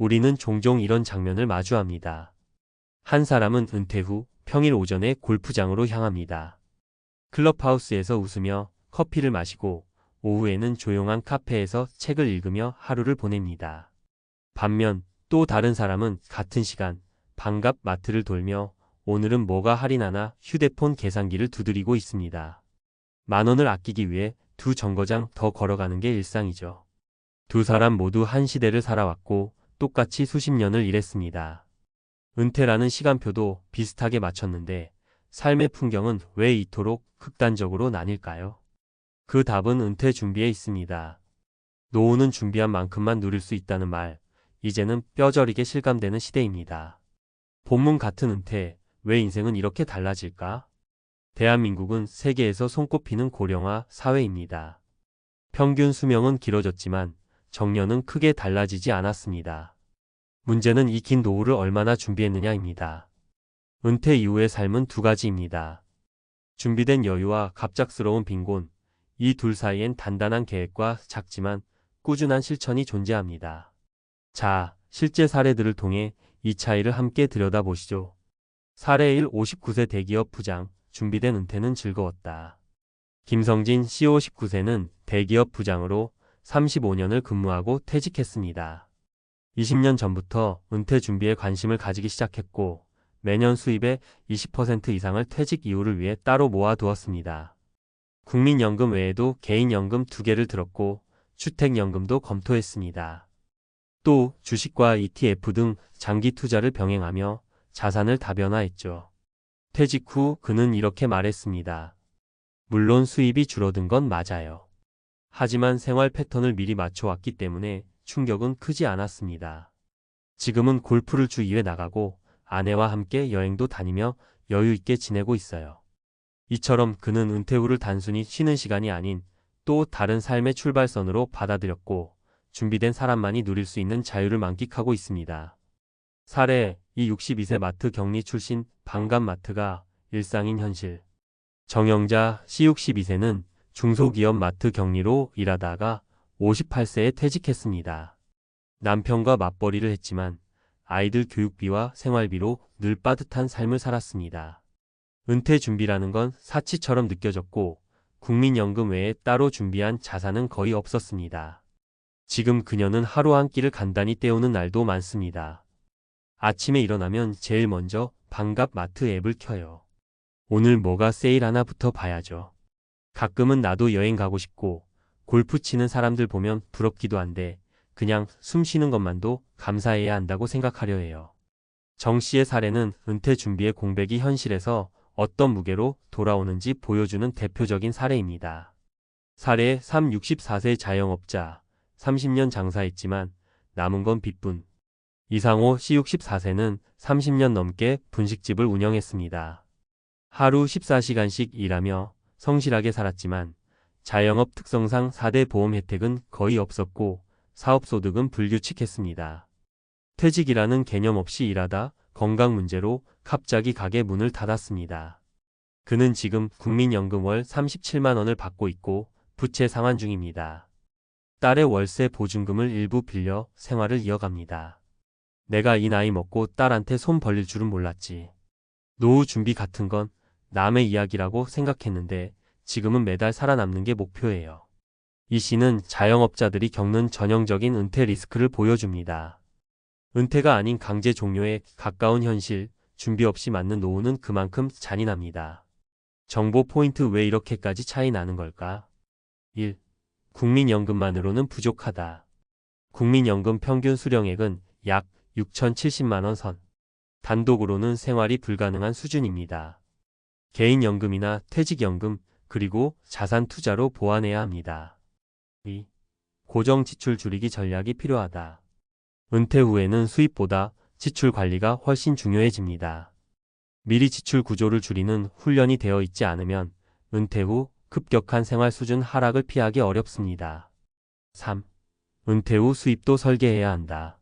우리는 종종 이런 장면을 마주합니다. 한 사람은 은퇴 후 평일 오전에 골프장으로 향합니다. 클럽하우스에서 웃으며 커피를 마시고 오후에는 조용한 카페에서 책을 읽으며 하루를 보냅니다. 반면 또 다른 사람은 같은 시간 반갑 마트를 돌며 오늘은 뭐가 할인하나 휴대폰 계산기를 두드리고 있습니다. 10,000원을 아끼기 위해 두 정거장 더 걸어가는 게 일상이죠. 두 사람 모두 한 시대를 살아왔고 똑같이 수십 년을 일했습니다. 은퇴라는 시간표도 비슷하게 맞췄는데 삶의 풍경은 왜 이토록 극단적으로 나뉠까요? 그 답은 은퇴 준비에 있습니다. 노후는 준비한 만큼만 누릴 수 있다는 말, 이제는 뼈저리게 실감되는 시대입니다. 본문 같은 은퇴, 왜 인생은 이렇게 달라질까? 대한민국은 세계에서 손꼽히는 고령화 사회입니다. 평균 수명은 길어졌지만 정년은 크게 달라지지 않았습니다. 문제는 이 긴 노후를 얼마나 준비했느냐입니다. 은퇴 이후의 삶은 두 가지입니다. 준비된 여유와 갑작스러운 빈곤, 이 둘 사이엔 단단한 계획과 작지만 꾸준한 실천이 존재합니다. 자, 실제 사례들을 통해 이 차이를 함께 들여다보시죠. 사례 1. 59세 대기업 부장, 준비된 은퇴는 즐거웠다. 김성진 CEO 19세는 대기업 부장으로 35년을 근무하고 퇴직했습니다. 20년 전부터 은퇴 준비에 관심을 가지기 시작했고 매년 수입의 20% 이상을 퇴직 이후를 위해 따로 모아두었습니다. 국민연금 외에도 개인연금 2개를 들었고 주택연금도 검토했습니다. 또 주식과 ETF 등 장기 투자를 병행하며 자산을 다변화했죠. 퇴직 후 그는 이렇게 말했습니다. 물론 수입이 줄어든 건 맞아요. 하지만 생활 패턴을 미리 맞춰왔기 때문에 충격은 크지 않았습니다. 지금은 골프를 주 2회 나가고 아내와 함께 여행도 다니며 여유 있게 지내고 있어요. 이처럼 그는 은퇴 후를 단순히 쉬는 시간이 아닌 또 다른 삶의 출발선으로 받아들였고 준비된 사람만이 누릴 수 있는 자유를 만끽하고 있습니다. 사례 2. 62세 마트 격리 출신 반갑 마트가 일상인 현실. 정영자 C 62세는 중소기업 마트 격리로 일하다가 58세에 퇴직했습니다. 남편과 맞벌이를 했지만 아이들 교육비와 생활비로 늘 빠듯한 삶을 살았습니다. 은퇴 준비라는 건 사치처럼 느껴졌고 국민연금 외에 따로 준비한 자산은 거의 없었습니다. 지금 그녀는 하루 한 끼를 간단히 때우는 날도 많습니다. 아침에 일어나면 제일 먼저 반갑 마트 앱을 켜요. 오늘 뭐가 세일하나부터 봐야죠. 가끔은 나도 여행 가고 싶고 골프 치는 사람들 보면 부럽기도 한데 그냥 숨 쉬는 것만도 감사해야 한다고 생각하려 해요. 정 씨의 사례는 은퇴 준비의 공백이 현실에서 어떤 무게로 돌아오는지 보여주는 대표적인 사례입니다. 사례 3. 64세 자영업자, 30년 장사했지만 남은 건 빚뿐. 이상호 C 64세는 30년 넘게 분식집을 운영했습니다. 하루 14시간씩 일하며 성실하게 살았지만 자영업 특성상 4대 보험 혜택은 거의 없었고 사업소득은 불규칙했습니다. 퇴직이라는 개념 없이 일하다 건강 문제로 갑자기 가게 문을 닫았습니다. 그는 지금 국민연금 월 37만 원을 받고 있고 부채 상환 중입니다. 딸의 월세 보증금을 일부 빌려 생활을 이어갑니다. 내가 이 나이 먹고 딸한테 손 벌릴 줄은 몰랐지. 노후 준비 같은 건 남의 이야기라고 생각했는데 지금은 매달 살아남는 게 목표예요. 이 시는 자영업자들이 겪는 전형적인 은퇴 리스크를 보여줍니다. 은퇴가 아닌 강제 종료에 가까운 현실, 준비 없이 맞는 노후는 그만큼 잔인합니다. 정보 포인트 왜 이렇게까지 차이 나는 걸까? 1. 국민연금만으로는 부족하다. 국민연금 평균 수령액은 약 6,070만 원 선. 단독으로는 생활이 불가능한 수준입니다. 개인연금이나 퇴직연금, 그리고 자산 투자로 보완해야 합니다. 2. 고정 지출 줄이기 전략이 필요하다. 은퇴 후에는 수입보다 지출 관리가 훨씬 중요해집니다. 미리 지출 구조를 줄이는 훈련이 되어 있지 않으면 은퇴 후 급격한 생활 수준 하락을 피하기 어렵습니다. 3. 은퇴 후 수입도 설계해야 한다.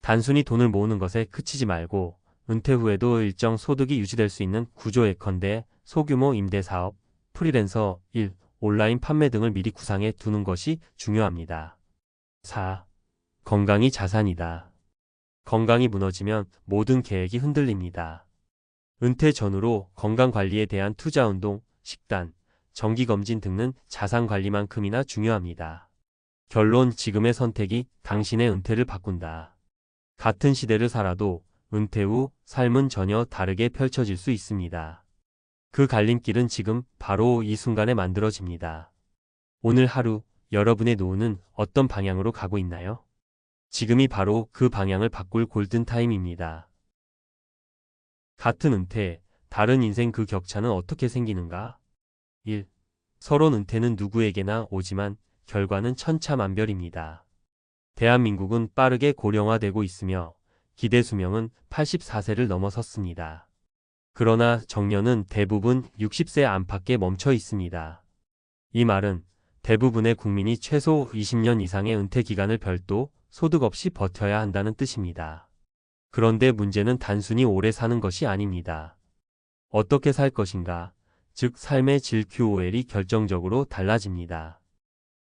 단순히 돈을 모으는 것에 그치지 말고 은퇴 후에도 일정 소득이 유지될 수 있는 구조 예컨대 소규모 임대사업, 프리랜서 일, 온라인 판매 등을 미리 구상해 두는 것이 중요합니다. 4. 건강이 자산이다. 건강이 무너지면 모든 계획이 흔들립니다. 은퇴 전후로 건강관리에 대한 투자운동, 식단, 정기검진 등은 자산관리만큼이나 중요합니다. 결론 지금의 선택이 당신의 은퇴를 바꾼다. 같은 시대를 살아도 은퇴 후 삶은 전혀 다르게 펼쳐질 수 있습니다. 그 갈림길은 지금 바로 이 순간에 만들어집니다. 오늘 하루 여러분의 노후는 어떤 방향으로 가고 있나요? 지금이 바로 그 방향을 바꿀 골든타임입니다. 같은 은퇴, 다른 인생 그 격차는 어떻게 생기는가? 1. 서론 은퇴는 누구에게나 오지만 결과는 천차만별입니다. 대한민국은 빠르게 고령화되고 있으며 기대 수명은 84세를 넘어섰습니다. 그러나 정년은 대부분 60세 안팎에 멈춰 있습니다. 이 말은 대부분의 국민이 최소 20년 이상의 은퇴 기간을 별도 소득 없이 버텨야 한다는 뜻입니다. 그런데 문제는 단순히 오래 사는 것이 아닙니다. 어떻게 살 것인가, 즉 삶의 질 QOL이 결정적으로 달라집니다.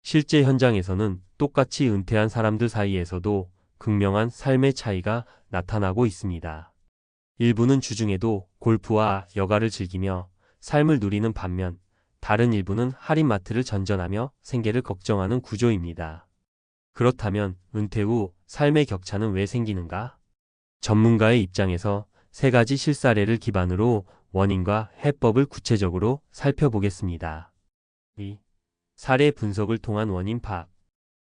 실제 현장에서는 똑같이 은퇴한 사람들 사이에서도 극명한 삶의 차이가 나타나고 있습니다. 일부는 주중에도 골프와 여가를 즐기며 삶을 누리는 반면 다른 일부는 할인마트를 전전하며 생계를 걱정하는 구조입니다. 그렇다면 은퇴 후 삶의 격차는 왜 생기는가? 전문가의 입장에서 세 가지 실사례를 기반으로 원인과 해법을 구체적으로 살펴보겠습니다. 2. 사례 분석을 통한 원인 파악.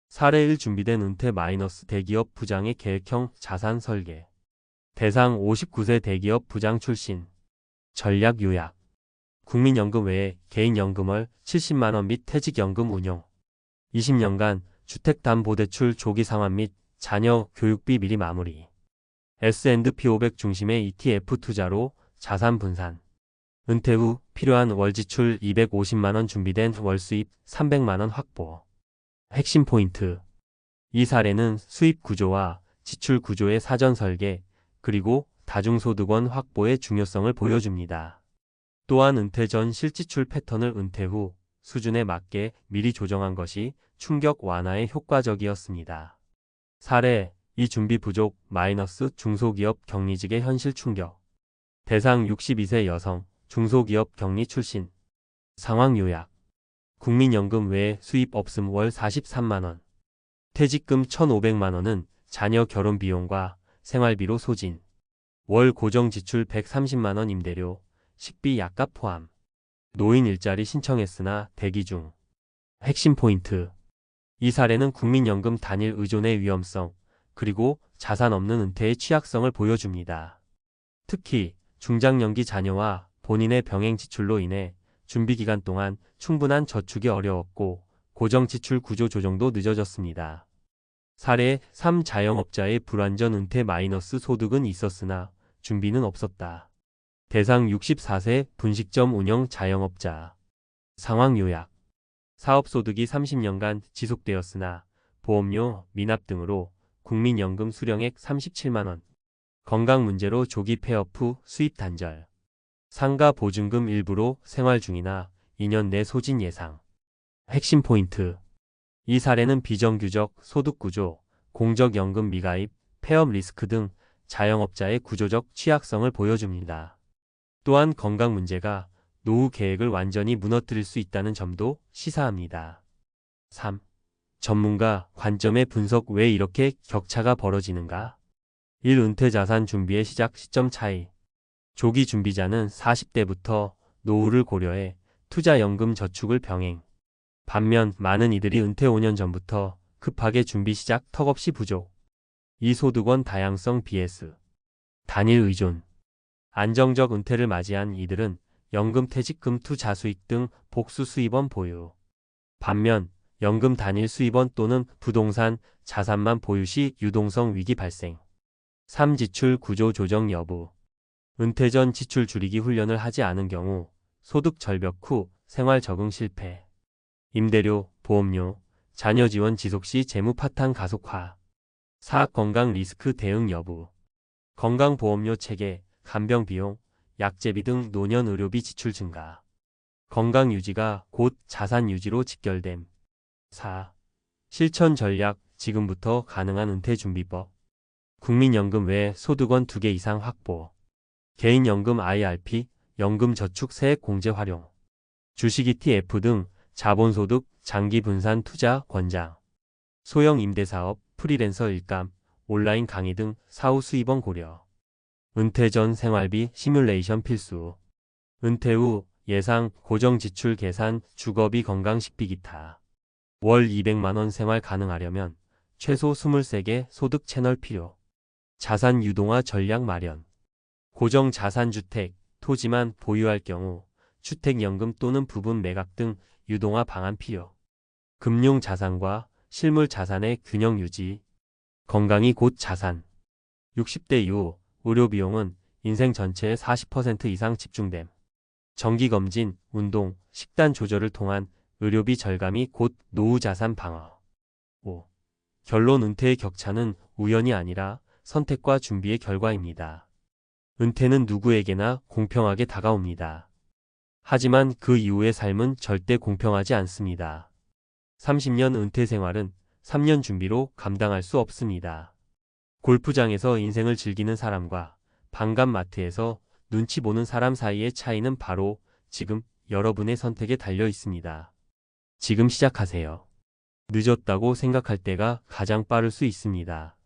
사례 1. 준비된 은퇴 마이너스 대기업 부장의 계획형 자산 설계. 대상 59세 대기업 부장 출신. 전략 요약. 국민연금 외에 개인연금월 70만원 및 퇴직연금 운용. 20년간 주택담보대출 조기 상환 및 자녀 교육비 미리 마무리. S&P 500 중심의 ETF 투자로 자산 분산. 은퇴 후 필요한 월 지출 250만원 준비된 월 수입 300만원 확보. 핵심 포인트. 이 사례는 수입 구조와 지출 구조의 사전 설계, 그리고 다중소득원 확보의 중요성을 보여줍니다. 또한 은퇴 전 실지출 패턴을 은퇴 후 수준에 맞게 미리 조정한 것이 충격 완화에 효과적이었습니다. 사례, 이 준비 부족 마이너스 중소기업 격리직의 현실 충격. 대상 62세 여성, 중소기업 격리 출신. 상황 요약. 국민연금 외에 수입 없음 월 43만원. 퇴직금 1,500만원은 자녀 결혼 비용과 생활비로 소진. 월 고정 지출 130만원 임대료, 식비 약값 포함. 노인 일자리 신청했으나 대기 중. 핵심 포인트. 이 사례는 국민연금 단일 의존의 위험성, 그리고 자산 없는 은퇴의 취약성을 보여줍니다. 특히 중장년기 자녀와 본인의 병행 지출로 인해 준비기간 동안 충분한 저축이 어려웠고 고정 지출 구조 조정도 늦어졌습니다. 사례 3. 자영업자의 불완전 은퇴 마이너스 소득은 있었으나 준비는 없었다. 대상 64세 분식점 운영 자영업자. 상황 요약. 사업소득이 30년간 지속되었으나 보험료, 미납 등으로 국민연금 수령액 37만원. 건강 문제로 조기 폐업 후 수입 단절. 상가 보증금 일부로 생활 중이나 2년 내 소진 예상. 핵심 포인트. 이 사례는 비정규적 소득구조, 공적연금 미가입, 폐업 리스크 등 자영업자의 구조적 취약성을 보여줍니다. 또한 건강 문제가 노후 계획을 완전히 무너뜨릴 수 있다는 점도 시사합니다. 3. 전문가 관점의 분석. 왜 이렇게 격차가 벌어지는가? 1. 은퇴 자산 준비의 시작 시점 차이. 조기 준비자는 40대부터 노후를 고려해 투자연금 저축을 병행. 반면 많은 이들이 은퇴 5년 전부터 급하게 준비 시작 턱없이 부족. 이 소득원 다양성 BS. 단일 의존. 안정적 은퇴를 맞이한 이들은 연금 퇴직금 투자 수익 등 복수 수입원 보유. 반면 연금 단일 수입원 또는 부동산 자산만 보유 시 유동성 위기 발생. 3. 지출 구조 조정 여부. 은퇴 전 지출 줄이기 훈련을 하지 않은 경우 소득 절벽 후 생활 적응 실패. 임대료, 보험료, 자녀 지원 지속 시 재무 파탄 가속화. 4. 건강 리스크 대응 여부. 건강보험료 체계, 간병 비용, 약제비 등 노년 의료비 지출 증가. 건강 유지가 곧 자산 유지로 직결됨. 4. 실천 전략, 지금부터 가능한 은퇴 준비법. 국민연금 외 소득원 2개 이상 확보. 개인연금 IRP, 연금저축 세액공제 활용. 주식 ETF 등 자본소득 장기 분산 투자 권장. 소형 임대사업, 프리랜서 일감, 온라인 강의 등 사후 수입원 고려. 은퇴 전 생활비 시뮬레이션 필수. 은퇴 후 예상 고정 지출 계산, 주거비, 건강식비 기타. 월 200만원 생활 가능하려면 최소 23개 소득 채널 필요. 자산 유동화 전략 마련. 고정 자산주택, 토지만 보유할 경우 주택연금 또는 부분 매각 등 유동화 방안 필요. 금융자산과 실물자산의 균형 유지. 건강이 곧 자산. 60대 이후 의료비용은 인생 전체의 40% 이상 집중됨. 정기검진, 운동, 식단 조절을 통한 의료비 절감이 곧 노후자산 방어. 5. 결론. 은퇴의 격차는 우연이 아니라 선택과 준비의 결과입니다. 은퇴는 누구에게나 공평하게 다가옵니다. 하지만 그 이후의 삶은 절대 공평하지 않습니다. 30년 은퇴 생활은 3년 준비로 감당할 수 없습니다. 골프장에서 인생을 즐기는 사람과 반값마트에서 눈치 보는 사람 사이의 차이는 바로 지금 여러분의 선택에 달려 있습니다. 지금 시작하세요. 늦었다고 생각할 때가 가장 빠를 수 있습니다.